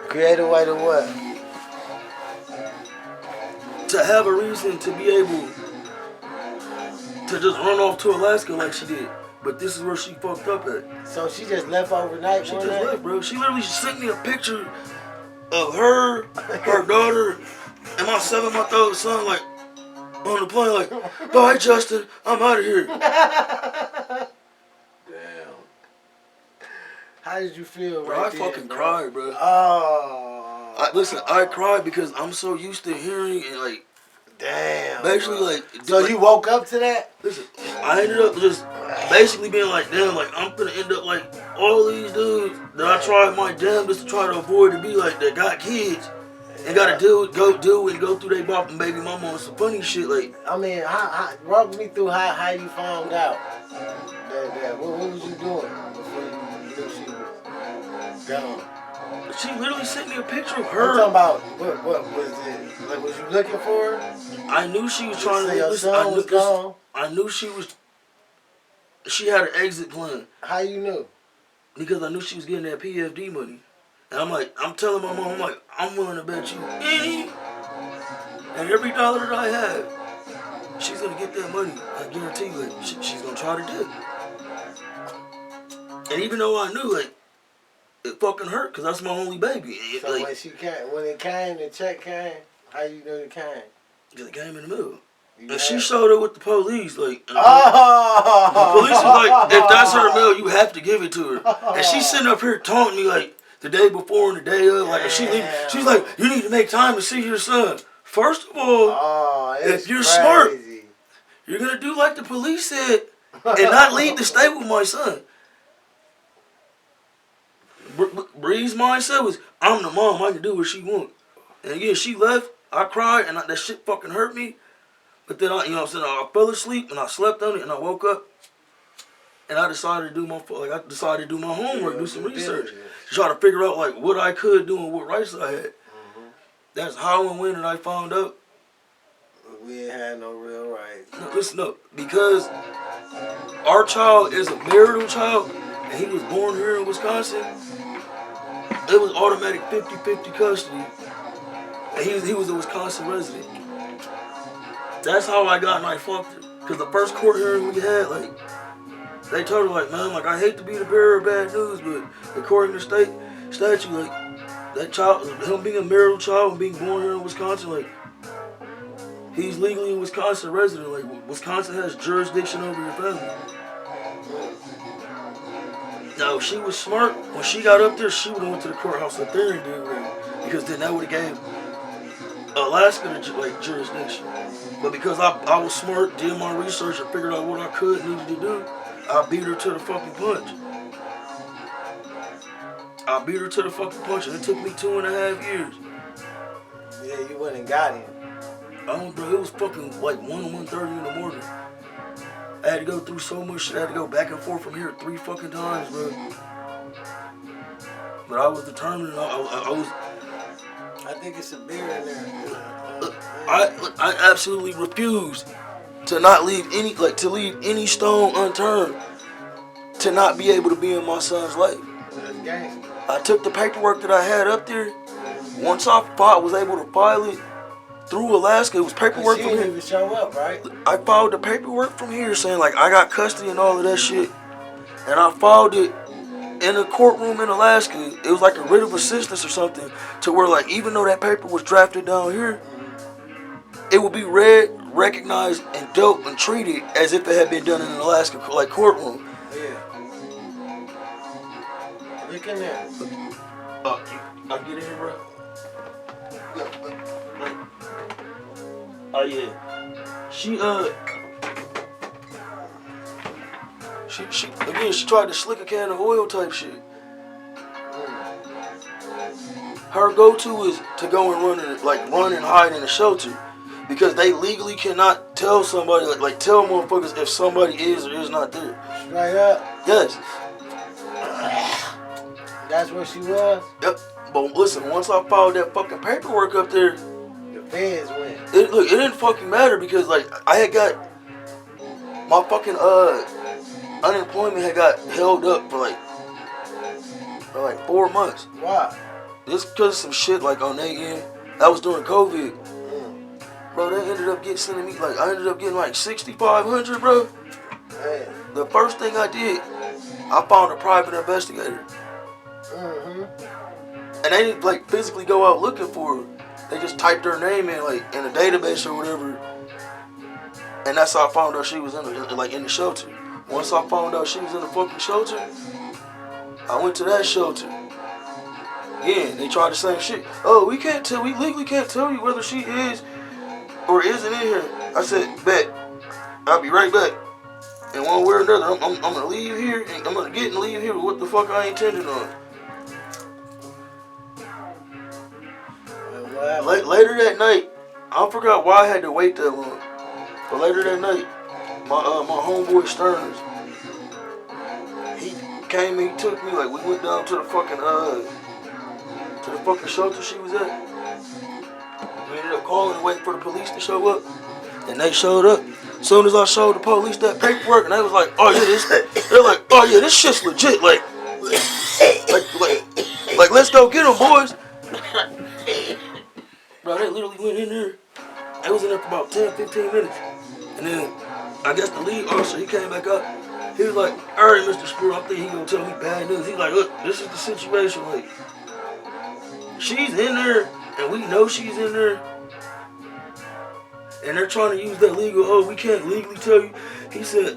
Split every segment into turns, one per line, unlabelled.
Creative way to what?
To have a reason to be able to just run off to Alaska like she did. But this is where she fucked up at.
So she just left overnight?
She just left, bro. She literally sent me a picture of her daughter, and my 7-month-old son, like, on the plane, like, bye, Justin, I'm out of here.
Damn. How did you feel,
bro? I fucking cried, bro.
Oh.
Listen, I cried because I'm so used to hearing and, like,
damn.
Basically,
bro.
like...
So
like,
you woke up to that?
Listen, I ended up just basically being like, damn, like, I'm gonna end up like all these dudes that I tried my damnedest to try to avoid to be like, that got kids and gotta go through they bop and baby mama on some funny shit. Like,
I mean, walk me through how you found out that what was you doing before you knew she was gone?
She literally sent me a picture of
I'm
her.
talking about what was it? Like, was you looking for her?
I knew she was trying to
your son was gone.
I knew she had an exit plan.
How you knew?
Because I knew she was getting that PFD money. And I'm telling my mom, I'm willing to bet you any and every dollar that I have, she's gonna get that money. I guarantee you, like, she's gonna try to do it. And even though I knew, like, it fucking hurt, because that's my only baby.
So like, when it came, the check came, how you knew it came?
It came in the middle. And she showed up with the police, like, the police was like, if that's her mail, you have to give it to her. And she's sitting up here taunting me, like, the day before and the day of, like, she's like, you need to make time to see your son. First of all, if you're smart, you're going to do like the police said and not leave the state with my son. Bree's mindset was, I'm the mom, I can do what she wants. And again, she left, I cried, and that shit fucking hurt me. But then, I fell asleep, and I slept on it, and I woke up, and I decided to do my homework, do some research, to try to figure out, like, what I could do and what rights I had. Mm-hmm. That's how and when that I found out.
We ain't had no real rights.
No, listen up, because our child is a marital child, and he was born here in Wisconsin. It was automatic 50-50 custody, and he was a Wisconsin resident. That's how I got and I fucked her. Because the first court hearing we had, like, they told her, like, man, like, I hate to be the bearer of bad news, but according to state statute, like, that child, him being a marital child and being born here in Wisconsin, like, he's legally a Wisconsin resident. Like, Wisconsin has jurisdiction over your family. Now, if she was smart, when she got up there, she would have went to the courthouse up there and did it. Because then that would have gave Alaska the, like, jurisdiction. But because I was smart, did my research, and figured out what I needed to do, I beat her to the fucking punch. And it took me 2.5 years.
Yeah, you went and got him.
Bro, it was fucking like 1:30 in the morning. I had to go through so much shit. I had to go back and forth from here 3 fucking times, bro. But I was determined.
I think it's a beer in there.
I absolutely refused to not leave any stone unturned to not be able to be in my son's life. I took the paperwork that I had up there. Once I was able to file it through Alaska, it was paperwork from here.
She didn't even show up, right?
I filed the paperwork from here saying, like, I got custody and all of that shit. And I filed it in a courtroom in Alaska. It was like a writ of assistance or something, to where, like, even though that paper was drafted down here, it would be read, recognized, and dealt and treated as if it had been done in an Alaska, like, courtroom.
Yeah. Look in there.
I get in here, bro. Oh yeah. She tried to slick a can of oil type shit. Her go-to is to go and run and hide in a shelter, because they legally cannot tell somebody, like tell motherfuckers if somebody is or is not there.
Straight up.
Yes.
That's where she was?
Yep. But listen, once I filed that fucking paperwork up there,
the feds went.
It didn't fucking matter, because, like, I had got my fucking unemployment had got held up for like 4 months.
Why?
this because of some shit like on their end. That was during COVID. Bro, they ended up sending me like I ended up getting like 6,500, bro.
Man.
The first thing I did, I found a private investigator. And they didn't like physically go out looking for her. They just typed her name in like in a database or whatever. And that's how I found out she was in the shelter. Once I found out she was in the fucking shelter, I went to that shelter. Again, they tried the same shit. Oh, we legally can't tell you whether she is or isn't in here. I said, bet. I'll be right back. And one way or another, I'm gonna leave here and I'm gonna get and leave here with what the fuck I intended on. Later that night, I forgot why I had to wait that long. But later that night, my homeboy Stearns, he came and he took me, like we went down to the fucking shelter she was at. We ended up calling and waiting for the police to show up. And they showed up. As soon as I showed the police that paperwork, and they was like, oh yeah, this shit's legit. Like let's go get them, boys. Bro, they literally went in there. They was in there for about 10, 15 minutes. And then, I guess the lead officer, he came back up. He was like, all right, Mr. Spear, I think he gonna tell me bad news. He's like, look, this is the situation. Like, she's in there, and we know she's in there. And they're trying to use that legal, oh, we can't legally tell you. He said,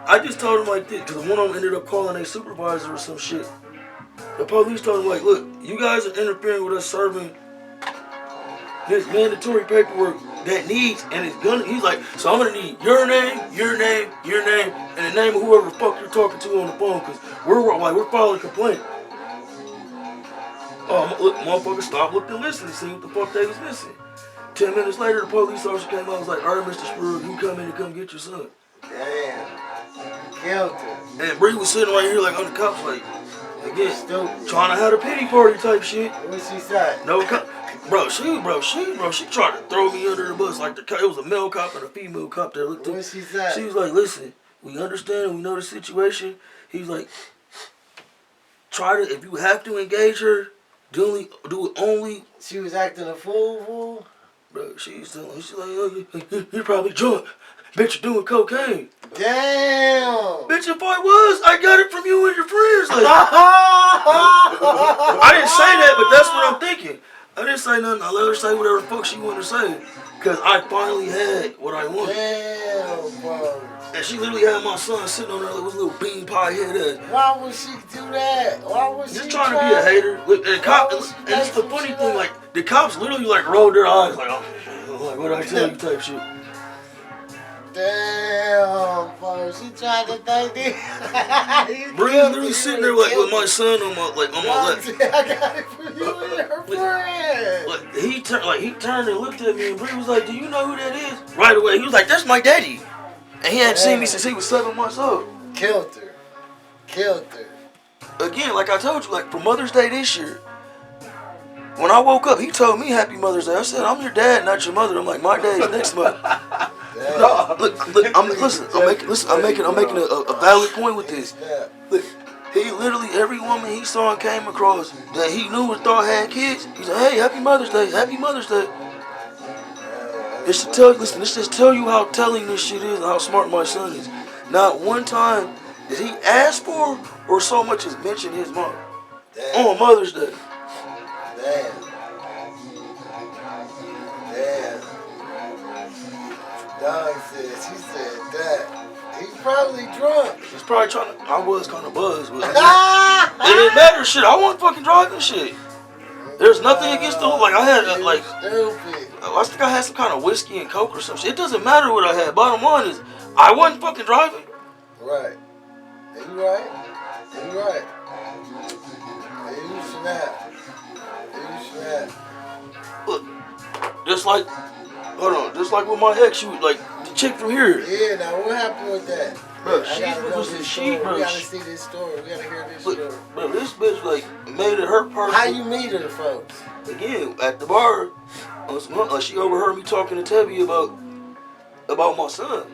I just told him like this, because one of them ended up calling a supervisor or some shit. The police told him like, look, you guys are interfering with us serving this mandatory paperwork that needs, and it's gonna, he's like, so I'm gonna need your name, and the name of whoever the fuck you're talking to on the phone, because we're filing a complaint. Oh, look, motherfucker, stop, looked and listened to see what the fuck they was missing. 10 minutes later, the police officer came out and was like, all right, Mr. Spruill, you come in and come get your son.
Damn. Killed her.
And Bree was sitting right here like on the cops, like, again,
stupid.
Trying to have a pity party type shit.
What she said?
No cop. She tried to throw me under the bus like it was a male cop and a female cop that looked at me.
What she said?
She was like, listen, we understand, we know the situation. He's like, if you have to engage her, do it only.
She was acting a fool.
Bro, she's like, oh, you're probably drunk. Bitch, you're doing cocaine.
Damn.
Bitch, if I was, I got it from you and your friends. Like, I didn't say that, but that's what I'm thinking. I didn't say nothing. I let her say whatever the fuck she wanted to say. Because I finally had what I wanted.
Damn, bro.
And she literally had my son sitting on her like his little bean pie head ass.
Why would she do that? Why would she
just trying to be a hater. Look, and it's the funny thing, like, the cops literally like rolled their eyes like, oh, like what I tell you type shit.
Damn, bro, she tried to think this.
Bree literally sitting there like with my son on my left.
I got it for you and her friend.
Like he turned and looked at me, and Bree was like, "Do you know who that is?" Right away, he was like, "That's my daddy," and he hadn't seen me since he was 7 months old.
Killed her.
Again, like I told you, like for Mother's Day this year, when I woke up, he told me Happy Mother's Day. I said, "I'm your dad, not your mother." I'm like, "My day is next month." No, look, I'm making a valid point with this. Look, he literally, every woman he saw and came across that he knew or thought had kids, he said, "Hey, Happy Mother's Day, Happy Mother's Day." This just tell you how telling this shit is and how smart my son is. Not one time did he ask for or so much as mention his mom on Mother's Day.
Damn. Dog said, she said that. He's probably drunk.
He's probably trying to, I was kind of buzzed, but it didn't matter shit. I wasn't fucking driving shit. There's nothing against the, like I had, like,
stupid.
I think I had some kind of whiskey and coke or some shit. It doesn't matter what I had. Bottom line is, I wasn't fucking driving.
Right. You right. You snap.
Look, just like with my ex, she was like, the chick from here.
Yeah, now what happened with that?
Bro,
We gotta see this story. We gotta hear this story.
Bro, this bitch, like, made it her personal.
How you meet her, folks?
Again, at the bar, like, she overheard me talking to Tebby about my son.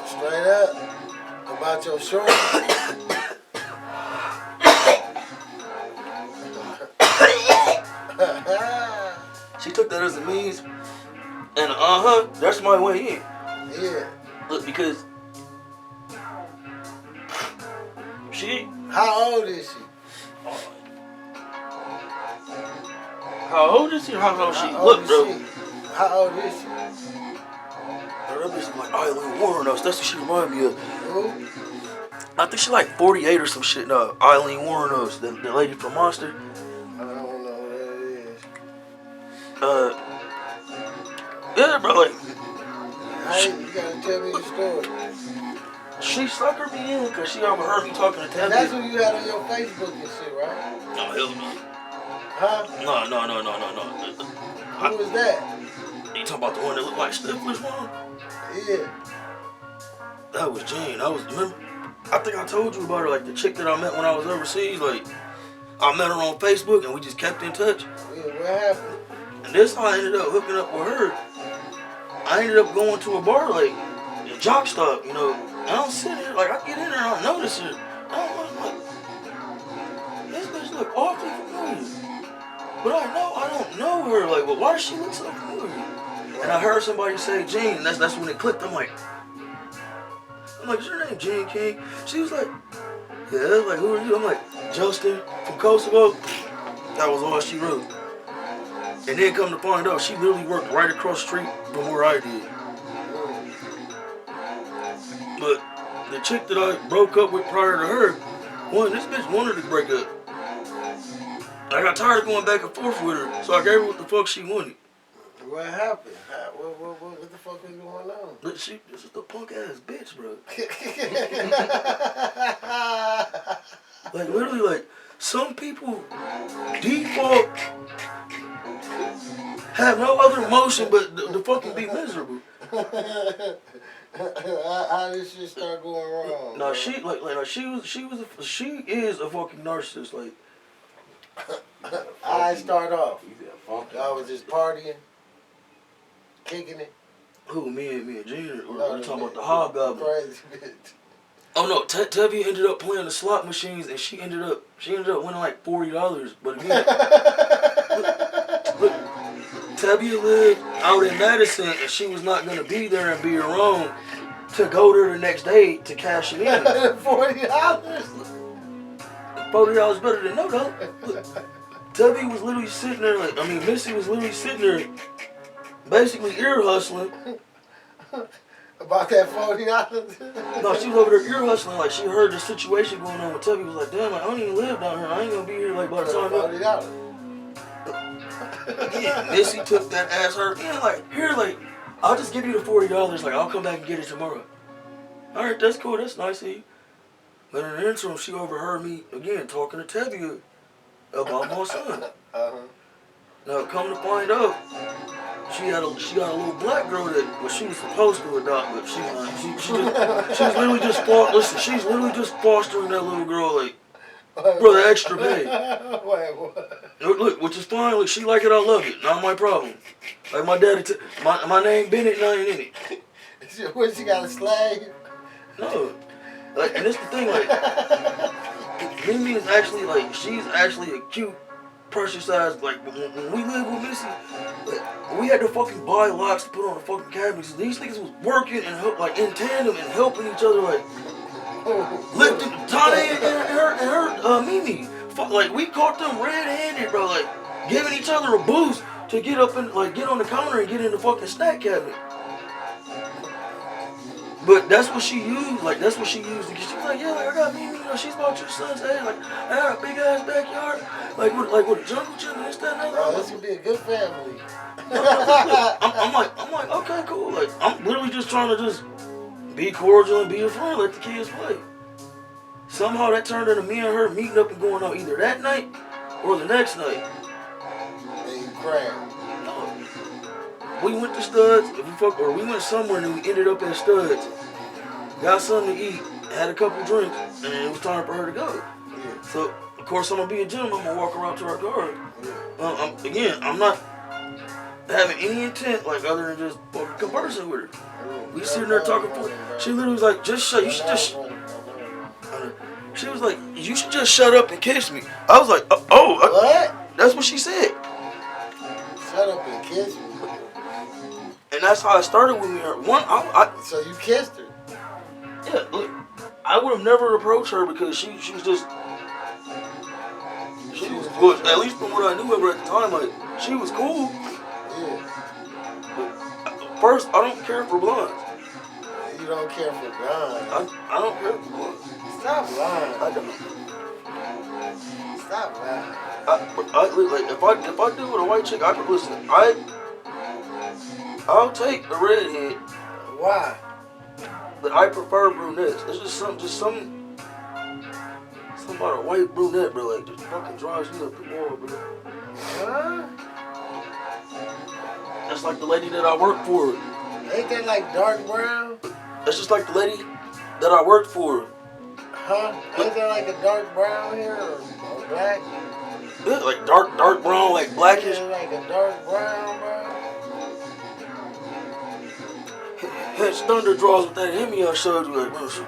Straight up. About your short.
took that as a means. And that's my way in.
Yeah.
Look, because she.
How old is she?
How old is she? How old is she?
How old
Look,
is
bro.
she? How old is she?
Bro, that bitch like Eileen Warren us. That's what she remind me of.
Who?
I think she like 48 or some shit now. Eileen Warren us, the lady from Monster.
I don't know who that is.
Yeah, bro, like
You gotta tell me the story.
she suckered me in because she overheard me talking to
And
Tabby.
that's who you had on your Facebook and shit, right?
No, hell no.
Huh?
No.
Who was that?
You talking about the one that looked like Stifler's mom?
Yeah.
That was Jane. Remember? I think I told you about her, like the chick that I met when I was overseas. Like, I met her on Facebook and we just kept in touch.
Yeah, what happened?
And this how I ended up hooking up with her. I ended up going to a bar, like, a jock stop, you know. And I'm sitting there, like, I get in there and I notice her. I'm like, this bitch look awfully familiar. But I don't know her. Like, well, why does she look so familiar? And I heard somebody say Jean, and that's when it clicked. I'm like, is your name Jean King? She was like, yeah. Like, who are you? I'm like, Justin from Kosovo. That was all she wrote. And then come to find out, she literally worked right across the street from where I did. But the chick that I broke up with prior to her, this bitch wanted to break up. I got tired of going back and forth with her, so I gave her what the fuck she wanted.
What happened? What the fuck is going on?
Look, this is the punk ass bitch, bro. Like, literally, like, some people default have no other emotion but to fucking be miserable.
How did shit start going wrong?
No, she is a fucking narcissist. Like,
I start off. I was just partying, kicking it.
who, me and Gina, or
No,
we talking about the hobgoblin?
Crazy bitch.
Oh no, Tevye ended up playing the slot machines and she ended up winning like $40. But again, look, Tevye lived out in Madison and she was not gonna be there and be her own to go there the next day to cash it in.
$40.
$40 better than no though. Look, Tevye was literally sitting there Missy was literally sitting there basically ear hustling.
About that $40?
No, she was over there ear hustling, like she heard the situation going on with Tevye. Was like, damn, like, I don't even live down here. I ain't gonna be here like by the time
$40.
Missy took that ass her in, like, here, like, I'll just give you the $40, like, I'll come back and get it tomorrow. Alright, that's cool, that's nice of you. But in the interim, she overheard me again talking to Tevye about my son. Now, come to find out, she got a little black girl that she was supposed to adopt, but she's literally just she's literally just fostering that little girl, like, bro, the extra babe.
Wait, what?
Look, which is fine. Look, she like it, I love it. Not my problem. Like my daddy, my name Bennett, and I ain't in it.
What, she got a slave?
No. Like, and it's the thing, like, Mimi is actually, like, she's actually a cute, precious size, like, when we lived with Missy, like, we had to fucking buy locks to put on the fucking cabinets. These niggas was working and, like, in tandem and helping each other, like, lifting Tane and her Mimi. Like, we caught them red-handed, bro, like, giving each other a boost to get up and, like, get on the counter and get in the fucking snack cabinet. But that's what she used, like, that's what she used. She was like, yeah, like, I got Mimi, you know, she's about your son's age, like, I got a big-ass backyard, like with a jungle gym and this, that, and
Oh,
other.
this could be a good family.
I'm like, okay, cool. Like, I'm literally just trying to just be cordial and be a friend, let the kids play. Somehow that turned into me and her meeting up and going out either that night or the next night.
And you crammed.
No. We went to Studs, we went somewhere and we ended up at Studs. Got something to eat, had a couple drinks, and it was time for her to go.
Yeah.
So, of course, I'm gonna be a gentleman. I'm gonna walk her out to her car.
Yeah.
I'm not having any intent, like, other than just fucking conversing with her. We sitting there talking for. She literally was like, just shut. You should just. She was like, you should just shut up and kiss me. I was like,
What?
that's what she said.
Shut Shut up and kiss me.
And that's how it started with me.
So you kissed her?
Yeah, look, I would have never approached her because she was just, well, at least from what I knew of her at the time, like, she was cool.
Yeah.
But first, I don't care for blondes.
You don't care for blondes?
I don't care for blondes.
Stop lying.
I don't.
Stop lying.
Like, if I deal with a white chick, I could listen. I'll take a redhead.
Why?
But I prefer brunettes. It's just something about a white brunette, bro. Like, just fucking drives me up the wall, bro.
Huh?
That's like the lady that I work for.
Ain't that like dark brown?
That's just like the lady that I worked for.
Huh? Ain't that like a dark brown here or black?
Yeah, like dark brown, like blackish.
Yeah, like a dark brown, bro.
Hence Thunder draws with that Hemi I showed you, like, bro. She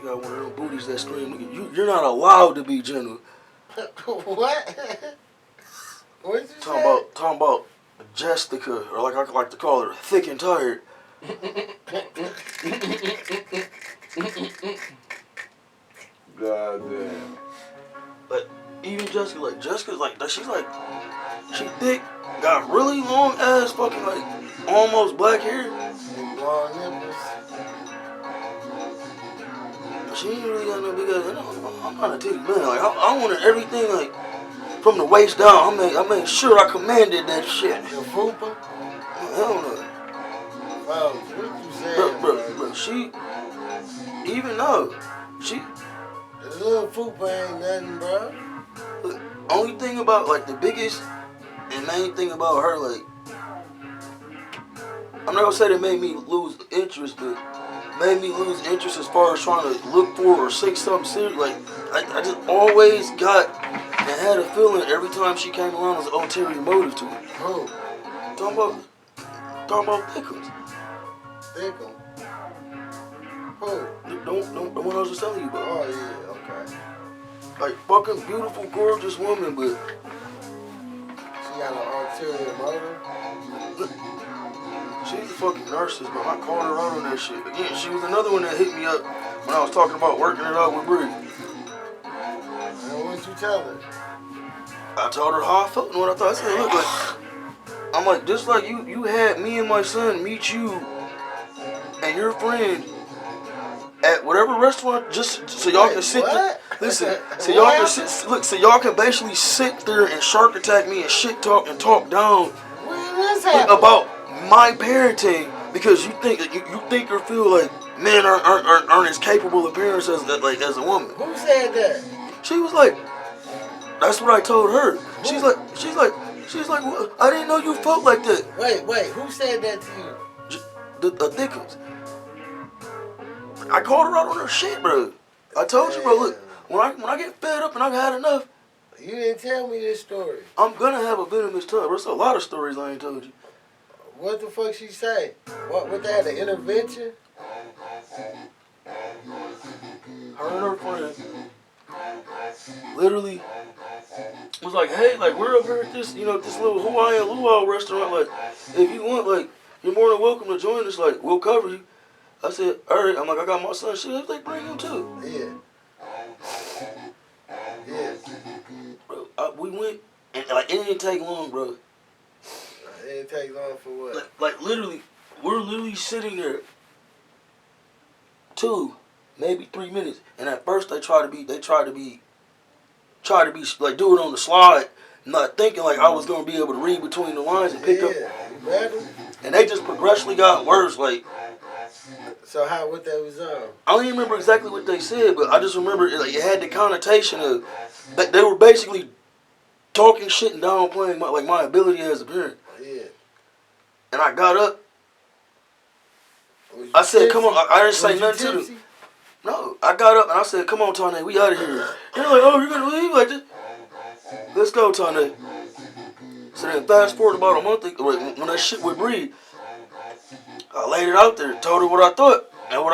got one of them booties that scream, nigga, you're not allowed to be gentle.
What? What did you say?
Talking about Jessica, or like I like to call her, thick and tired.
God damn.
But even Jessica's like that. She thick, got really long ass, fucking like almost black hair.
Long nipples.
She ain't really got no big ass. I'm not a titty man. Like I wanted everything like from the waist down. I made sure I commanded that shit.
Your fupa?
Hell no.
Wow, what you saying?
Bro, she, even though she,
the little fupa ain't nothing, bro.
look, only thing about, like, the biggest and main thing about her, like, I'm not gonna say that made me lose interest, but made me lose interest as far as trying to look for or say something serious. Like, I just always got and had a feeling every time she came around was an ulterior motive to it.
Who?
Talking about Thickums.
Thickums? Who?
The one I was just telling you about.
Oh, yeah, okay.
Like, fucking beautiful, gorgeous woman, but
She got an ulterior motive?
she's a fucking narcissist, but I called her out on that shit. Again, she was another one that hit me up when I was talking about working it out with Bree.
And what'd you tell her?
I told her how I felt and what I thought. I said, look, like, I'm like, just like you had me and my son meet you and your friend at whatever restaurant, just so y'all can sit there. Listen, so y'all can sit. Look, so y'all can basically sit there and shark attack me and shit talk and talk down about my parenting because you think or feel like men aren't as capable of parents as a woman.
Who said that?
She was like, that's what I told her. She's like, well, I didn't know you felt like that.
Wait, who said that to you?
The Thickums. I called her out on her shit, bro. I told you, bro, look, when I get fed up and I've had enough.
You didn't tell me this story.
I'm gonna have a venomous tongue. There's a lot of stories I ain't told you.
What the fuck she say? What that, an intervention?
Her and her friend literally was like, hey, like, we're up here at this, this little Hawaiian luau restaurant. Like, if you want, like, you're more than welcome to join us. Like, we'll cover you. I said, all right. I'm like, I got my son. Shit, if they bring him too.
Yeah.
Bro, we went, and like, it didn't take long, bro.
It didn't take long for what?
Like literally, we're literally sitting there 2, maybe 3 minutes. And at first they try to be like, do it on the slide, not thinking like I was gonna be able to read between the lines and pick up.
You better.
And they just progressively got worse. Like,
so what that was on?
I don't even remember exactly what they said, but I just remember it had the connotation of that they were basically talking shit and downplaying my ability as a parent.
Yeah.
And I got up. I said, come on. I didn't say nothing to them. No, I got up and I said, come on, Tane, we out of here. And they're like, oh, you're going to leave like this? Let's go, Tane. So then fast forward about a month ago, when that shit with Bree, I laid it out there, told her what I thought and what I